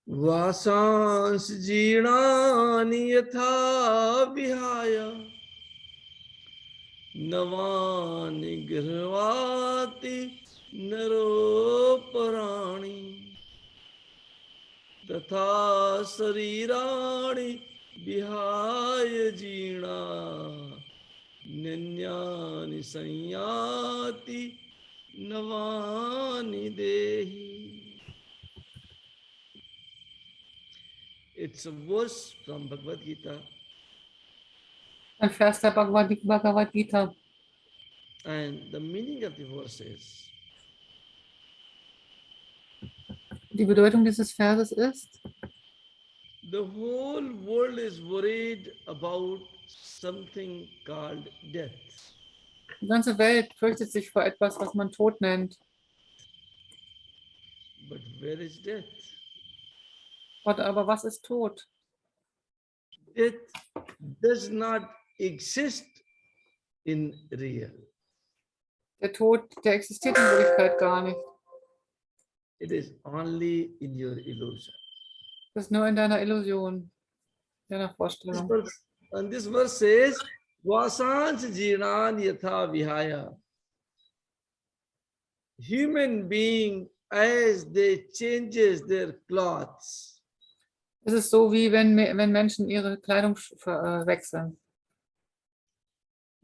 वासांस जीर्णानि यथा विहाय नवानि गृह्णाति नरोपराणि तथा शरीराणि विहाय जीर्णा नन्यानि संयाति नवानि देहि. It's a verse from Bhagavad Gita. Ein Vers der Bhagavad Gita. And the meaning of the verse is, Die Bedeutung dieses Verses ist, the whole world is worried about something called death. die ganze Welt fürchtet sich vor etwas, was man Tod nennt. But where is death? Aber was ist Tod? Death does not exist in real. Der Tod, der existiert in Wirklichkeit gar nicht. It is only in your illusion. Das ist nur in deiner Illusion, deiner Vorstellung. And this verse says, Vasans jinan yatha vihaya. Human being, as they changes their clothes, Es ist so, wie wenn Menschen ihre Kleidung wechseln.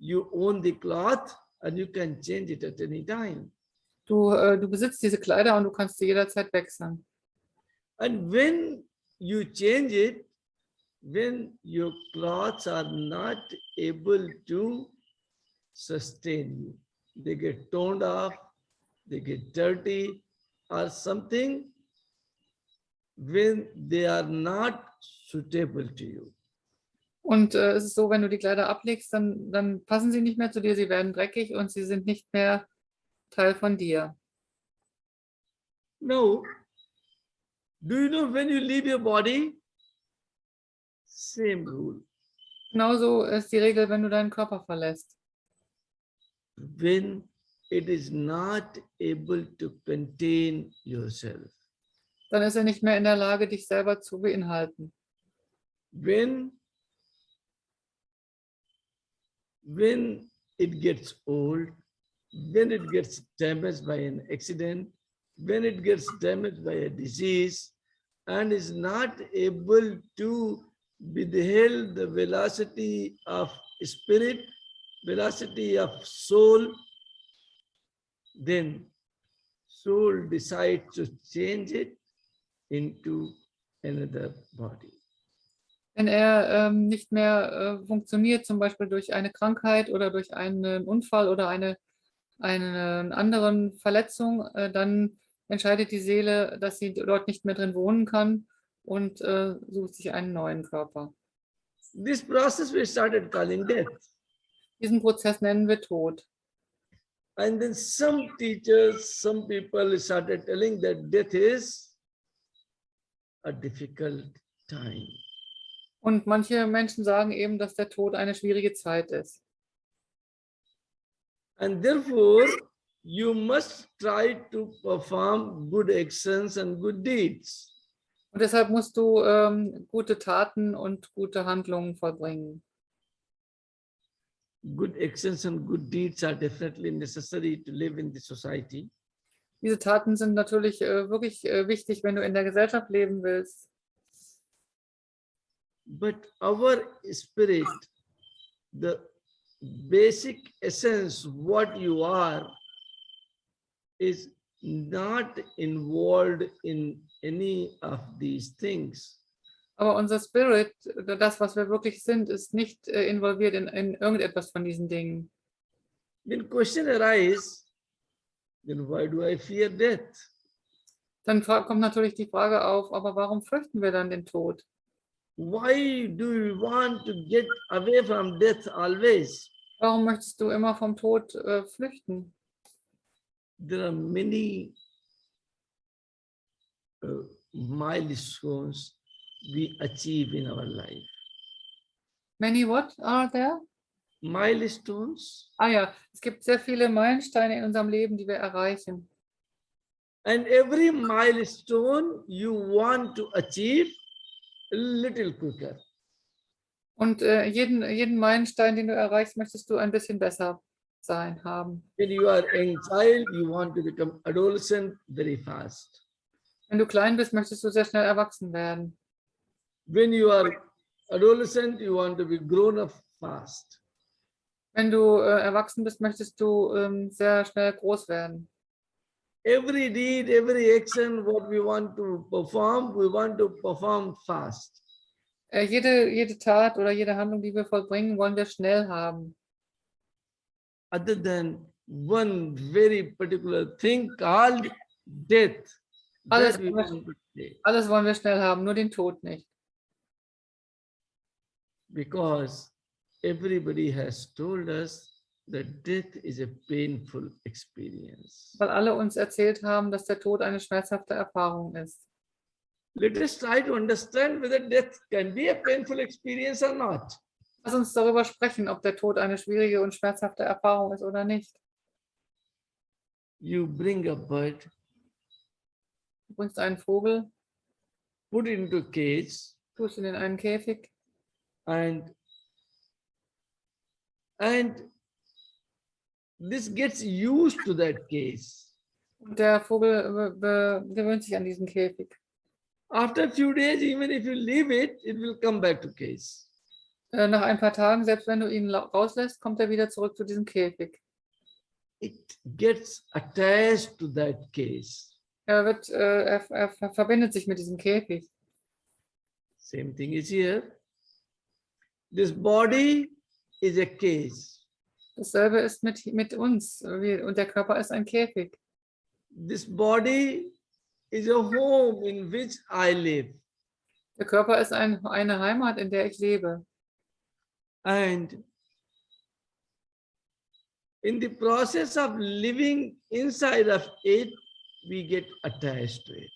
you own the cloth and you can change it at any time. Du besitzt diese Kleider und du kannst sie jederzeit wechseln. And when you change it, when your clothes are not able to sustain you, they get torn off, they get dirty or something, when they are not suitable to you. Und es ist so, wenn du die Kleider ablegst, dann passen sie nicht mehr zu dir, sie werden dreckig und sie sind nicht mehr Teil von dir. No. Do you know when you leave your body? Same rule. Genauso ist die Regel, wenn du deinen Körper verlässt. When it is not able to contain yourself. Dann ist er nicht mehr in der Lage, dich selber zu beinhalten. When it gets old, when it gets damaged by an accident, when it gets damaged by a disease and is not able to withhold the velocity of spirit, velocity of soul, then soul decides to change it into another body. Wenn er nicht mehr funktioniert, zum Beispiel durch eine Krankheit oder durch einen Unfall oder eine andere Verletzung, dann entscheidet die Seele, dass sie dort nicht mehr drin wohnen kann und sucht sich einen neuen Körper. This process we started calling death. Diesen Prozess nennen wir Tod. And then some teachers, some people started telling that death is a difficult time. Und manche Menschen sagen eben, dass der Tod eine schwierige Zeit ist. And therefore, you must try to perform good actions and good deeds. Und deshalb musst du gute Taten und gute Handlungen vollbringen. Good actions and good deeds are definitely necessary to live in the society. Diese Taten sind natürlich wirklich wichtig, wenn du in der Gesellschaft leben willst. But our spirit, the basic essence, what you are, is not involved in any of these things. Aber unser Spirit, das, was wir wirklich sind, ist nicht involviert in irgendetwas von diesen Dingen. When question arises, then why do I fear death? Dann kommt natürlich die Frage auf, aber warum fürchten wir dann den Tod? Why do you want to get away from death always? Warum möchtest du immer vom Tod flüchten? There are many milestones we achieve in our life. Many what are there? Milestones. Ah ja, es gibt sehr viele Meilensteine in unserem Leben, die wir erreichen. And every milestone you want to achieve a little quicker. Und jeden Meilenstein, den du erreichst, möchtest du ein bisschen besser sein, haben. When you are a young child, you want to become adolescent very fast. Wenn du klein bist, möchtest du sehr schnell erwachsen werden. When you are adolescent, you want to be grown up fast. Wenn du erwachsen bist, möchtest du sehr schnell groß werden. Every deed, every action, what we want to perform fast. Jede Tat oder jede Handlung, die wir vollbringen, wollen wir schnell haben. Other than one very particular thing called death. Alles, That we want to take. alles wollen wir schnell haben, nur den Tod nicht. Because everybody has told us that death is a painful experience. Weil alle uns erzählt haben, dass der Tod eine schmerzhafte Erfahrung ist. Let us try to understand whether death can be a painful experience or not. Lass uns darüber sprechen, ob der Tod eine schwierige und schmerzhafte Erfahrung ist oder nicht. You bring a bird, Du bringst einen Vogel, put it into a cage, tust ihn in einen Käfig and this gets used to that cage. und der Vogel gewöhnt sich an diesen Käfig. After a few days, even if you leave it, it will come back to cage. Nach ein paar Tagen, selbst wenn du ihn rauslässt, kommt er wieder zurück zu diesem Käfig. It gets attached to that cage. Er verbindet sich mit diesem Käfig. Same thing is here. This body is a cage. Dasselbe ist mit uns und der Körper ist ein Käfig. This body is a home in which I live. Der Körper ist eine Heimat, in der ich lebe. And in the process of living inside of it, we get attached to it.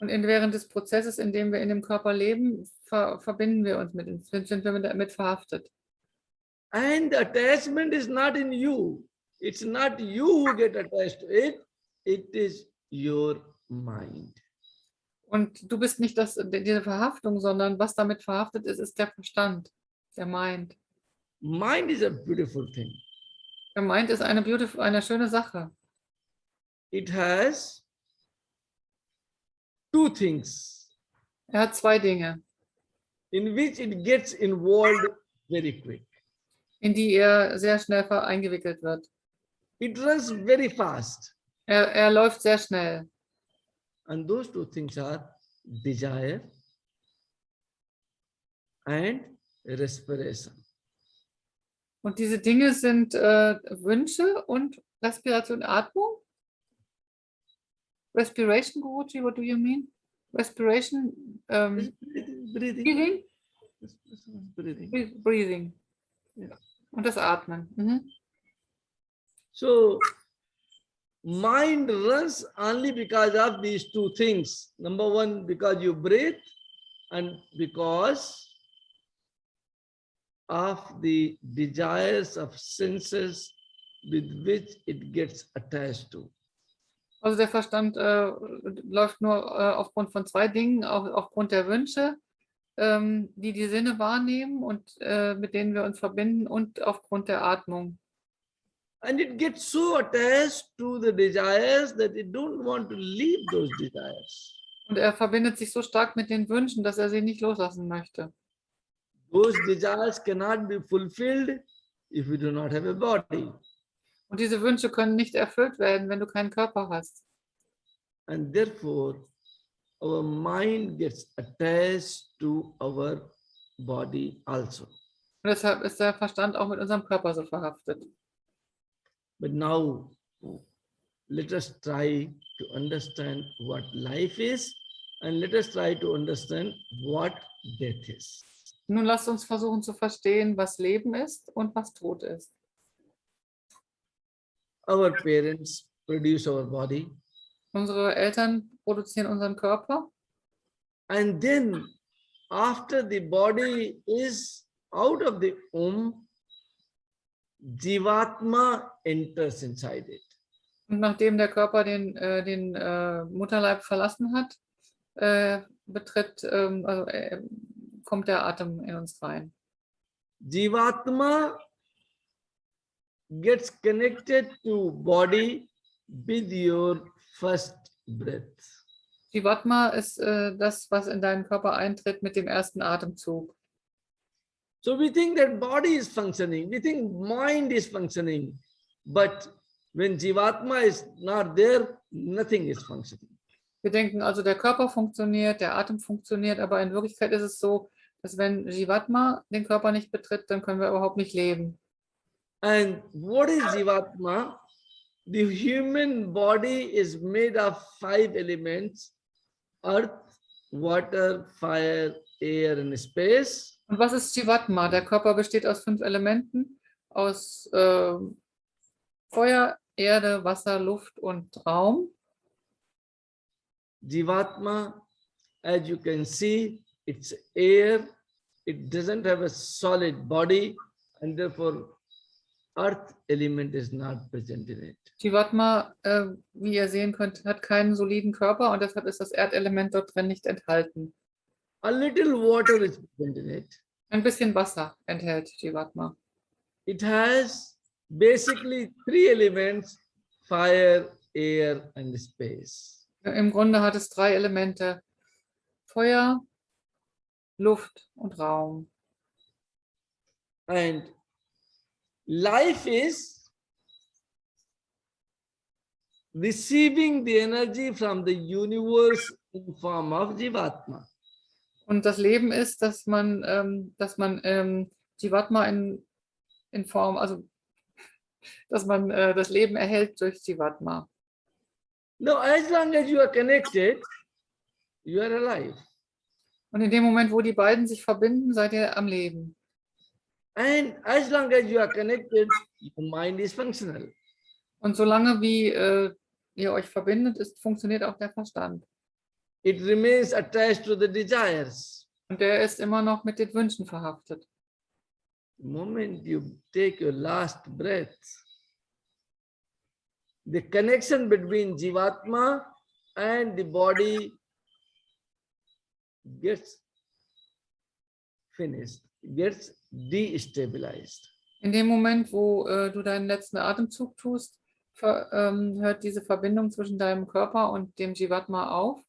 Und während des Prozesses, in dem wir in dem Körper leben, verbinden wir uns sind wir damit verhaftet. And the attachment is not in you. It's not you who get attached to it. It is your mind. Und du bist nicht diese Verhaftung, sondern was damit verhaftet ist, ist der Verstand, der Mind. Mind is a beautiful thing. Der Mind ist eine schöne Sache. It has two things Er hat zwei Dinge, in which it gets involved very quick. in die er sehr schnell eingewickelt wird. It runs very fast. Er läuft sehr schnell. And those two things are desire and respiration. Und diese Dinge sind Wünsche und Respiration, Atmung. Respiration, Guruji, what do you mean? Respiration, Breathing. breathing. Breathing. Yeah. Und das Atmen. Mhm. So, mind runs only because of these two things. Number one, because you breathe, and because of the desires of senses with which it gets attached to. Also der Verstand läuft nur aufgrund von zwei Dingen, auch aufgrund der Wünsche, die Sinne wahrnehmen und mit denen wir uns verbinden und aufgrund der Atmung. And it gets so attached to the desires that it don't want to leave those desires. Und er verbindet sich so stark mit den Wünschen, dass er sie nicht loslassen möchte. Those desires cannot be fulfilled if you do not have a body. Und diese Wünsche können nicht erfüllt werden, wenn du keinen Körper hast. And therefore, our mind gets attached to our body also. Und deshalb ist der Verstand auch mit unserem Körper so verhaftet. But now, let us try to understand what life is, and let us try to understand what death is. Nun lasst uns versuchen zu verstehen, was Leben ist und was Tod ist. Our parents produce our body, Unsere Eltern produzieren unseren Körper and then after the body is out of the womb, Jivatma enters inside it. Und nachdem der Körper den Mutterleib verlassen hat, kommt der Atem in uns rein. Jivatma gets connected to body with your first breath. Jivatma ist das, was in deinen Körper eintritt mit dem ersten Atemzug. So we think that body is functioning, we think mind is functioning, but when Jivatma is not there, nothing is functioning. Wir denken also, der Körper funktioniert, der Atem funktioniert, aber in Wirklichkeit ist es so, dass wenn Jivatma den Körper nicht betritt, dann können wir überhaupt nicht leben. And what is Jivatma? The human body is made of 5 elements: earth, water, fire, air and space. Und was ist Jivatma? Der Körper besteht aus 5 Elementen, aus Feuer, Erde, Wasser, Luft und Raum. Jivatma, as you can see, it's air. It doesn't have a solid body, and therefore earth element is not present in it. Jivatma, wie ihr sehen könnt, hat keinen soliden Körper und deshalb ist das Erdelement dort drin nicht enthalten. A little water is present in it. Ein bisschen Wasser enthält Jivatma. It has basically 3 elements: fire, air and space. Im Grunde hat es 3 Elemente: Feuer, Luft und Raum. And life is receiving the energy from the universe in form of Jivatma. Und das Leben ist, dass man Jivatma in Form, also dass man das Leben erhält durch Jivatma. Now, as long as you are connected, you are alive. Und in dem Moment, wo die beiden sich verbinden, seid ihr am Leben. And as long as you are connected, your mind is functional. Und solange wie ihr euch verbindet, funktioniert auch der Verstand. It remains attached to the desires. Und der ist immer noch mit den Wünschen verhaftet. The moment you take your last breath, the connection between Jivatma and the body gets finished, gets destabilized. In dem Moment, wo du deinen letzten Atemzug tust, hört diese Verbindung zwischen deinem Körper und dem Jivatma auf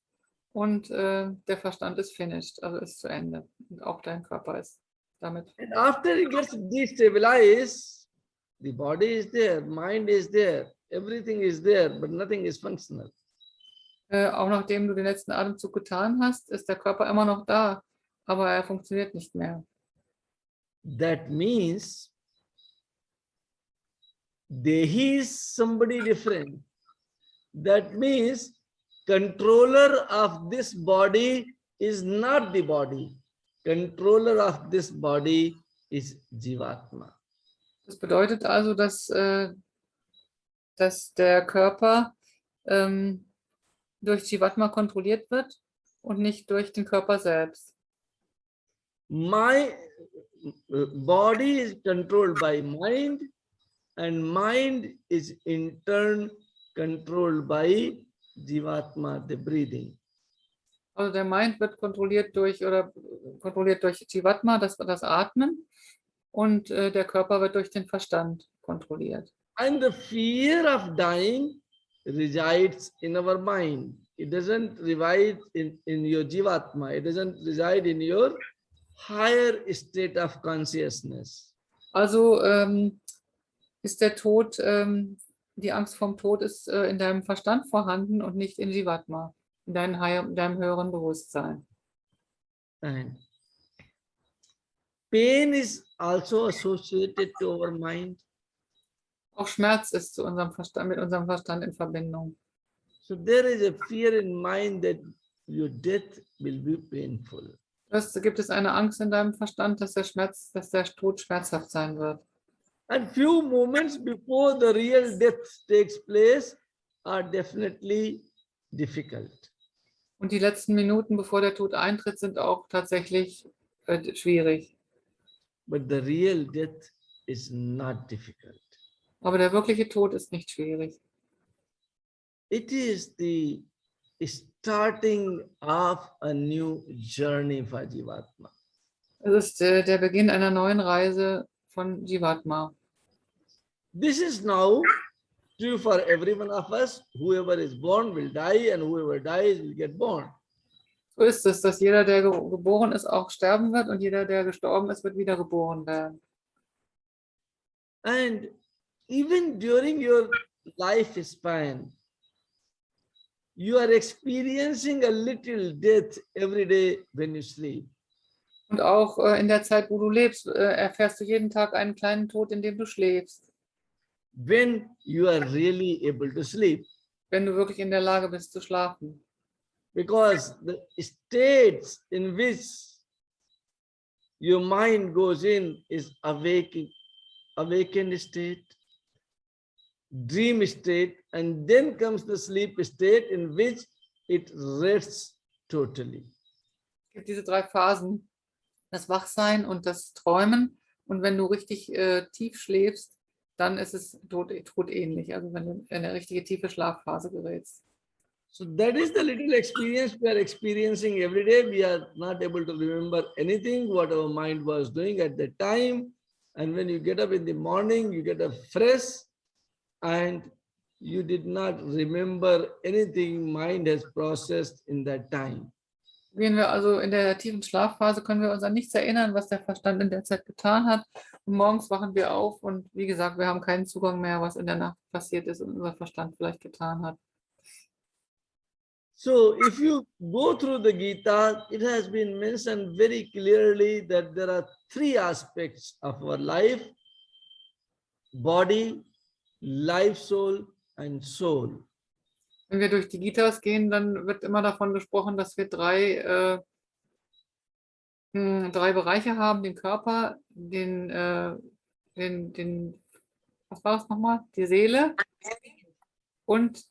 und der Verstand ist finished, also ist zu Ende. Und auch dein Körper ist damit. And after it gets destabilized, the body is there, mind is there, everything is there, but nothing is functional. Auch nachdem du den letzten Atemzug getan hast, ist der Körper immer noch da, aber er funktioniert nicht mehr. That means Dehi is somebody different. That means controller of this body is not the body. Controller of this body is Jivatma. Das bedeutet also, dass der Körper durch Jivatma kontrolliert wird und nicht durch den Körper selbst. My body is controlled by mind, and mind is in turn controlled by Jivatma, the breathing. Also der Mind wird kontrolliert durch Jivatma, das Atmen, und der Körper wird durch den Verstand kontrolliert. And the fear of dying resides in our mind. It doesn't reside in your Jivatma. It doesn't reside in your higher state of consciousness. Also ist der Tod, die Angst vom Tod ist in deinem Verstand vorhanden und nicht in Jivatma, in deinem höheren Bewusstsein. And pain is also associated to our mind. Auch Schmerz ist mit unserem Verstand in Verbindung. So there is a fear in mind that your death will be painful. Gibt es eine Angst in deinem Verstand, dass der Tod schmerzhaft sein wird. And few moments before the real death takes place are definitely difficult. Und die letzten Minuten, bevor der Tod eintritt, sind auch tatsächlich schwierig. But the real death is not difficult. Aber der wirkliche Tod ist nicht schwierig. it is the starting of a new journey for Jivatma. Es ist der Beginn einer neuen Reise von Jivatma. This is now true for every one of us. Whoever is born will die, and whoever dies will get born. So ist es, dass jeder, der geboren ist, auch sterben wird und jeder, der gestorben ist, wird wiedergeboren werden. And even during your lifespan, you are experiencing a little death every day when you sleep. Und auch in der Zeit, wo du lebst, erfährst du jeden Tag einen kleinen Tod, in dem du schläfst, When you are really able to sleep. wenn du wirklich in der Lage bist zu schlafen. Because the states in which your mind goes in is awakened state, dream state, and then comes the sleep state in which it rests totally. Es gibt diese drei Phasen, das Wachsein und das Träumen. Und wenn du richtig tief schläfst, dann ist es todähnlich, also wenn du in eine richtige tiefe Schlafphase gerätst. So that is the little experience we are experiencing every day. We are not able to remember anything, what our mind was doing at the time. And when you get up in the morning, you get up fresh and you did not remember anything mind has processed in that time. Gehen wir also in der tiefen Schlafphase, können wir uns an nichts erinnern, was der Verstand in der Zeit getan hat. Und morgens wachen wir auf und wie gesagt, wir haben keinen Zugang mehr, was in der Nacht passiert ist und unser Verstand vielleicht getan hat. So if you go through the Gita, it has been mentioned very clearly that there are three aspects of our life: body, life, soul, and soul. Wenn wir durch die Gitas gehen, dann wird immer davon gesprochen, dass wir drei Bereiche haben: den Körper, was war das nochmal? Die Seele und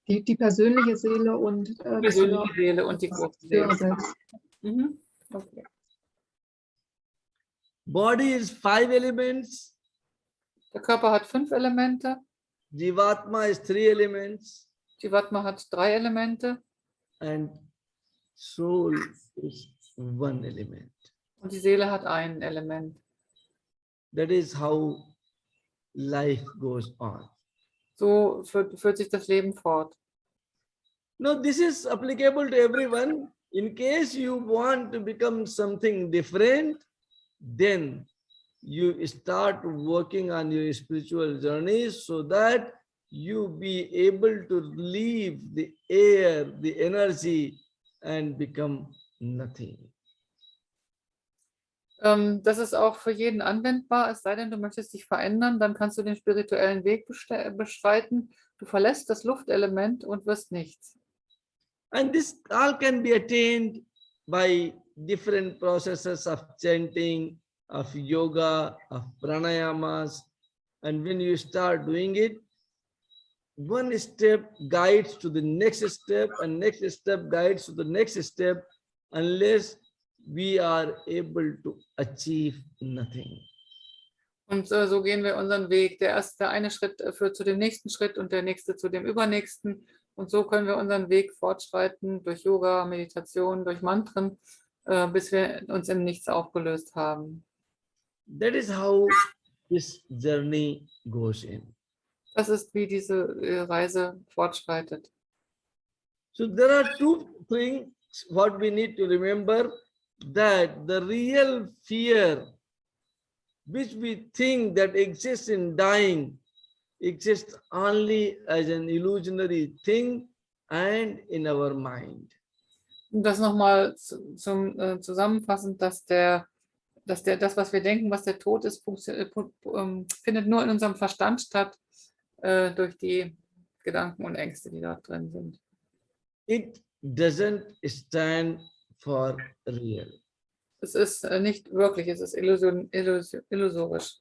Die persönliche Seele und die persönliche Seele und die Gruppenseele. selbst. Okay. Body is 5 elements. Der Körper hat 5 Elemente, Jivatma is 3 elements. Jivatma hat 3 Elemente And soul is 1 element. und die Seele hat ein Element. That is how life goes on. So führt sich das Leben fort. Now, this is applicable to everyone. In case you want to become something different, then you start working on your spiritual journey so that you be able to leave the air, the energy, and become nothing. Das ist auch für jeden anwendbar, es sei denn, du möchtest dich verändern, dann kannst du den spirituellen Weg beschreiten. Du verlässt das Luftelement und wirst nichts. And this all can be attained by different processes of chanting, of yoga, of pranayamas. And when you start doing it, one step guides to the next step, and next step guides to the next step, unless we are able to achieve nothing. Und so gehen wir unseren Weg. Der eine Schritt führt zu dem nächsten Schritt und der nächste zu dem übernächsten. Und so können wir unseren Weg fortschreiten durch Yoga, Meditation, durch Mantren, bis wir uns im Nichts aufgelöst haben. That is how this journey goes in. Das ist, wie diese Reise fortschreitet. So there are two things what we need to remember, that the real fear which we think that exists in dying exists only as an illusionary thing and in our mind. Um das nochmal zusammenfassend, dass das, was wir denken, was der Tod ist, findet nur in unserem Verstand statt, durch die Gedanken und Ängste, die da drin sind. It doesn't stand for real. Es ist nicht wirklich, es ist illusorisch.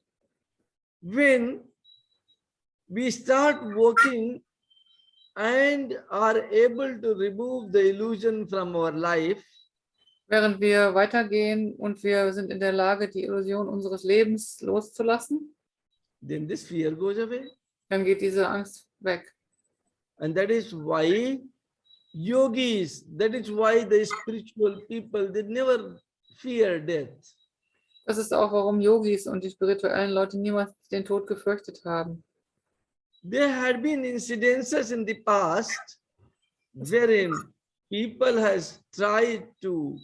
When we start working and are able to remove the illusion from our life, Während wir weitergehen und wir sind in der Lage, die Illusion unseres Lebens loszulassen, then this fear goes away. dann geht diese Angst weg. And that is why yogis, that is why the spiritual people, they never fear death. Das ist auch, warum Yogis und die spirituellen Leute niemals den Tod gefürchtet haben. There had been incidences in the past wherein people has tried to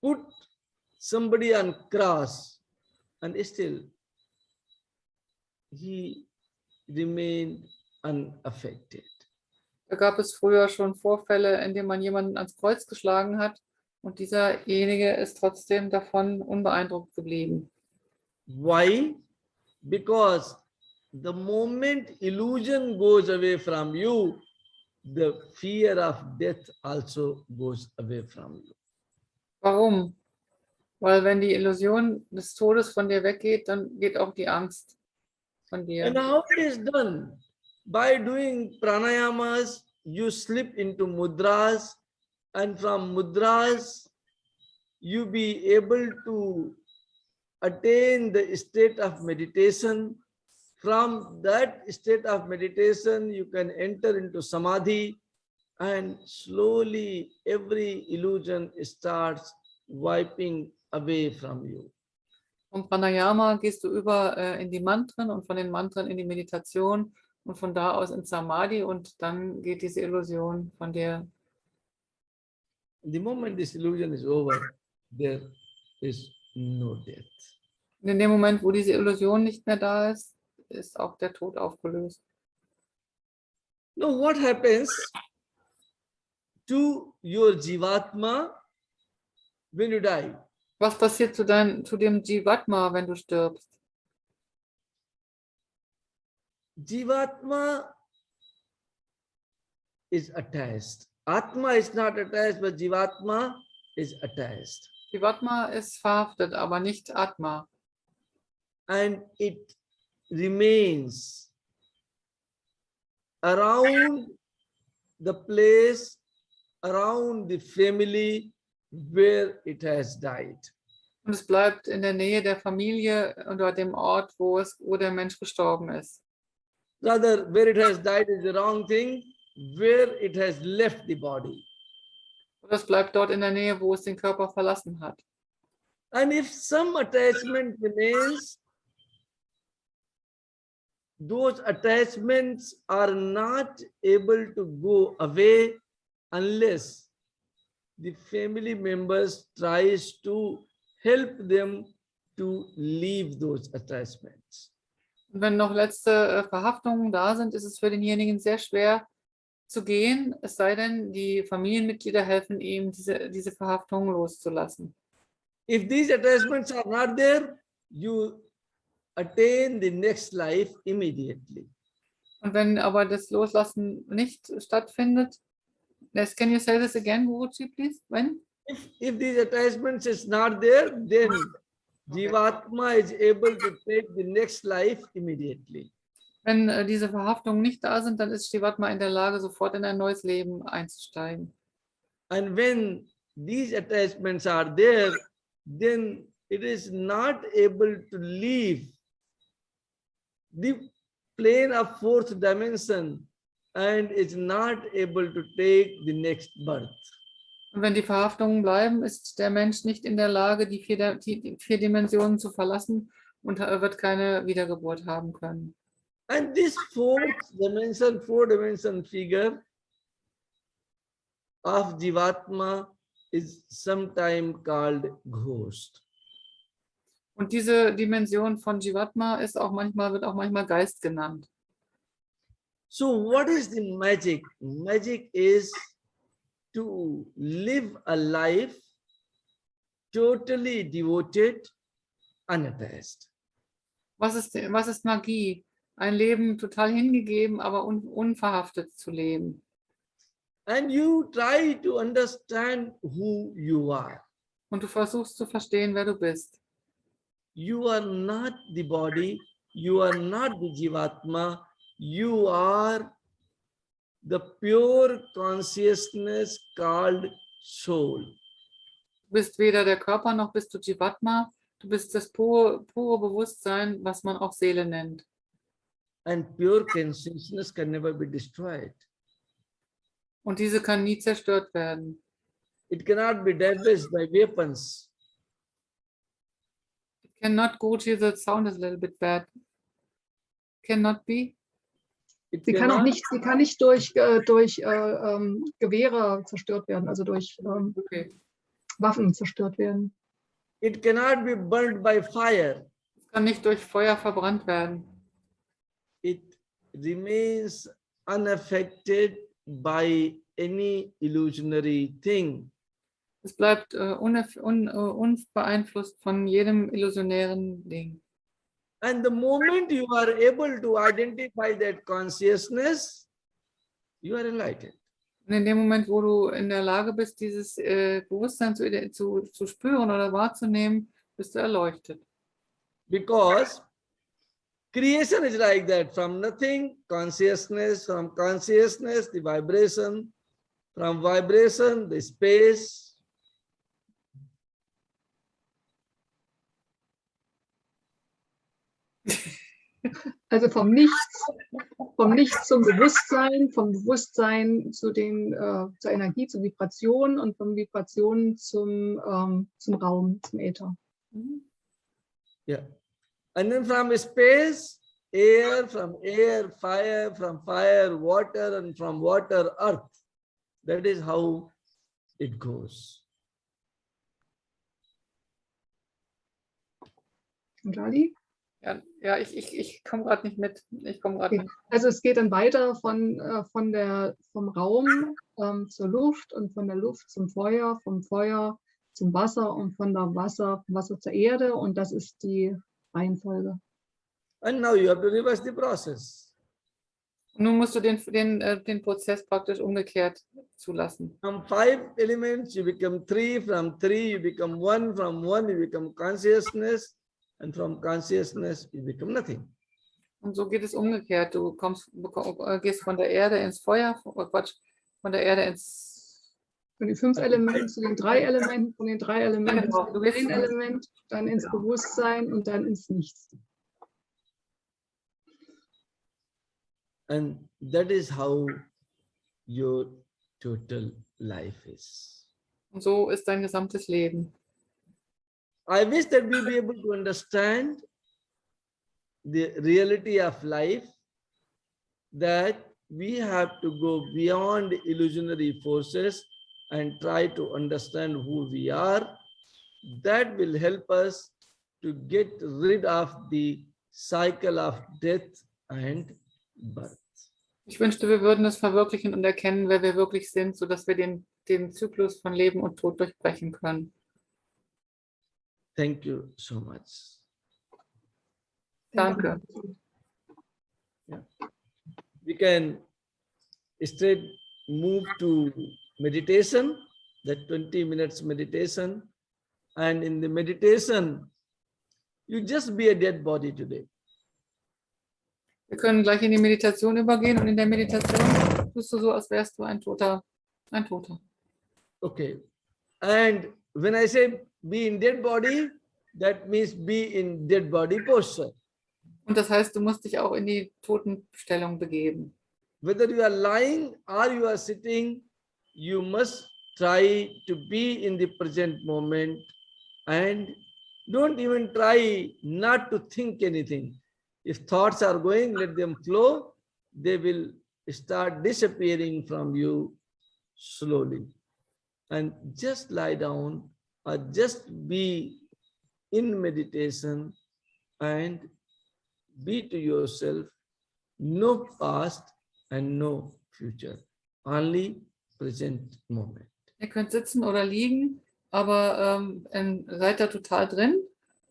put somebody on cross and still he remained unaffected. Da gab es früher schon Vorfälle, in denen man jemanden ans Kreuz geschlagen hat und dieserjenige ist trotzdem davon unbeeindruckt geblieben. Why? Because the moment illusion goes away from you, the fear of death also goes away from you. Warum? Weil wenn die Illusion des Todes von dir weggeht, dann geht auch die Angst von dir. And how it is done? By doing pranayamas, you slip into mudras, and from mudras, you be able to attain the state of meditation. From that state of meditation, you can enter into samadhi, and slowly every illusion starts wiping away from you. Vom Pranayama gehst du über in die Mantren und von den Mantren in die Meditation und von da aus ins Samadhi und dann geht diese Illusion von dir. The moment this illusion is over, there is no death. Und in dem Moment, wo diese Illusion nicht mehr da ist, ist auch der Tod aufgelöst. Now what happens to your Jivatma when you die? Was passiert zu dem Jivatma, wenn du stirbst? Jivatma is attached. Atma is not attached, but Jivatma is attached. Jivatma ist verhaftet, aber nicht Atma. And it remains around the place, around the family where it has died. Und es bleibt in der Nähe der Familie oder dem Ort, wo der Mensch gestorben ist. Rather, where it has died is the wrong thing, where it has left the body. Und es bleibt dort in der Nähe, wo es den Körper verlassen hat. And if some attachment remains, those attachments are not able to go away unless the family members tries to help them to leave those attachments. Und wenn noch letzte Verhaftungen da sind, ist es für denjenigen sehr schwer zu gehen, es sei denn, die Familienmitglieder helfen ihm, diese Verhaftungen loszulassen. If these attachments are not there, you attain the next life immediately. Und wenn aber das Loslassen nicht stattfindet, can you say this again, Guruji, please? When? If these attachments is not there, then Jivatma is able to take the next life immediately. Wenn diese Verhaftungen nicht da sind, dann ist Jivatma in der Lage, sofort in ein neues Leben einzusteigen. And when these attachments are there, then it is not able to leave the plane of fourth dimension and is not able to take the next birth. Und wenn die Verhaftungen bleiben, ist der Mensch nicht in der Lage, die vier Dimensionen zu verlassen und wird keine Wiedergeburt haben können. And this four dimension figure of Jivatma is sometimes called ghost. Und diese Dimension von Jivatma wird auch manchmal Geist genannt. So what is the magic? Magic is to live a life totally devoted, unattached. Was ist Magie? Ein Leben total hingegeben, aber unverhaftet zu leben. And you try to understand who you are. Und du versuchst zu verstehen, wer du bist. You are not the body, you are not the Jivatma, you are the pure consciousness called soul. Du bist weder der Körper noch bist du Jivatma. Du bist das pure Bewusstsein, was man auch Seele nennt. and pure consciousness can never be destroyed. Und diese kann nie zerstört werden. It cannot be damaged by weapons. It cannot, Guruji, the sound is a little bit bad. Cannot be? It Sie kann auch cannot, nicht, sie kann nicht durch Gewehre zerstört werden, also durch Okay. Waffen zerstört werden. it cannot be burned by fire. Es kann nicht durch Feuer verbrannt werden. It remains unaffected by any illusionary thing. Es bleibt unbeeinflusst von jedem illusionären Ding. And the moment you are able to identify that consciousness, you are enlightened. Und in dem Moment, wo du in der Lage bist, dieses Bewusstsein zu spüren oder wahrzunehmen, bist du erleuchtet. Because creation is like that, from nothing, consciousness, from consciousness, the vibration, from vibration, the space. Also vom Nichts zum Bewusstsein, vom Bewusstsein zur Energie, zur Vibration und von Vibration zum Raum, zum Äther. Yeah. And then from space, air, from air, fire, from fire, water, and from water, earth. That is how it goes. Und Ali? Ja, ich komme gerade nicht mit. Ich komme gerade nicht. Also es geht dann weiter vom Raum zur Luft und von der Luft zum Feuer, vom Feuer zum Wasser und vom Wasser zur Erde, und das ist die Reihenfolge. And now you have to reverse the process. Und nun musst du den Prozess praktisch umgekehrt zulassen. From 5 elements, you become 3. From 3, you become 1. From 1, you become consciousness. And from consciousness, you become nothing. Und so geht es umgekehrt. Du gehst von der Erde ins Feuer, von der Erde ins... Von den 5 Elementen zu den 3 Elementen, von den 3 Elementen Genau, zu du dem gehst- ein Element, dann ins Bewusstsein und dann ins Nichts. And that is how your total life is. Und so ist dein gesamtes Leben. I wish that we be able to understand the reality of life, that we have to go beyond illusionary forces and try to understand who we are. That will help us to get rid of the cycle of death and birth. Ich wünschte, wir würden es verwirklichen und erkennen, wer wir wirklich sind, sodass wir den Zyklus von Leben und Tod durchbrechen können. Thank you so much. Danke. We can straight move to meditation, that 20 minutes meditation. And in the meditation, you just be a dead body today. Wir können gleich in die Meditation übergehen, und in der Meditation tust du so, als wärst du ein Toter. Okay. And when I say be in dead body, that means be in dead body posture. Und das heißt, du musst dich auch in die Totenstellung begeben. Whether you are lying or you are sitting, you must try to be in the present moment, and don't even try not to think anything. If thoughts are going, let them flow. They will start disappearing from you slowly. And just lie down or just be in meditation and be to yourself, no past and no future, only present moment. Ihr könnt sitzen oder liegen, aber seid da total drin,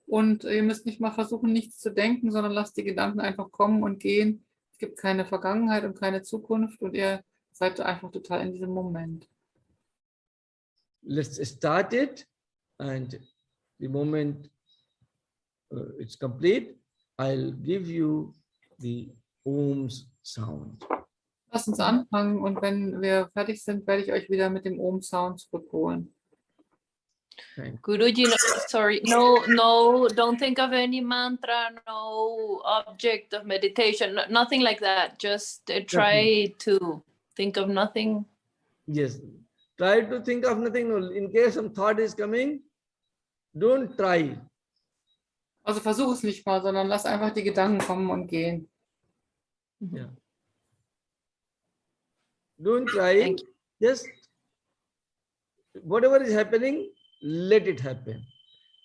und ihr müsst nicht mal versuchen, nichts zu denken, sondern lasst die Gedanken einfach kommen und gehen. Es gibt keine Vergangenheit und keine Zukunft, und ihr seid einfach total in diesem Moment. Let's start it, and the moment it's complete, I'll give you the Om's sound. Lasst uns anfangen, und wenn wir fertig sind, werde ich euch wieder mit dem Om-Sound zurückholen. Thank Guruji, no, sorry, no, don't think of any mantra, no object of meditation, nothing like that. Just try to think of nothing. Yes. Try to think of nothing. No, in case some thought is coming, don't try. Also versuch es nicht mal, sondern lass einfach die Gedanken kommen und gehen. Yeah. Don't try. Thank you. Just whatever is happening, let it happen.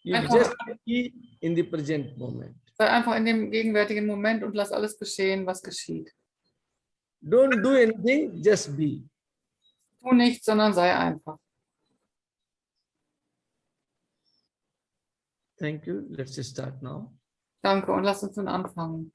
You Einfach- just be in the present moment. Sei einfach in dem gegenwärtigen Moment und lass alles geschehen, was geschieht. Don't do anything, just be. Tu nichts, sondern sei einfach. Thank you. Let's start now. Danke und lass uns nun anfangen.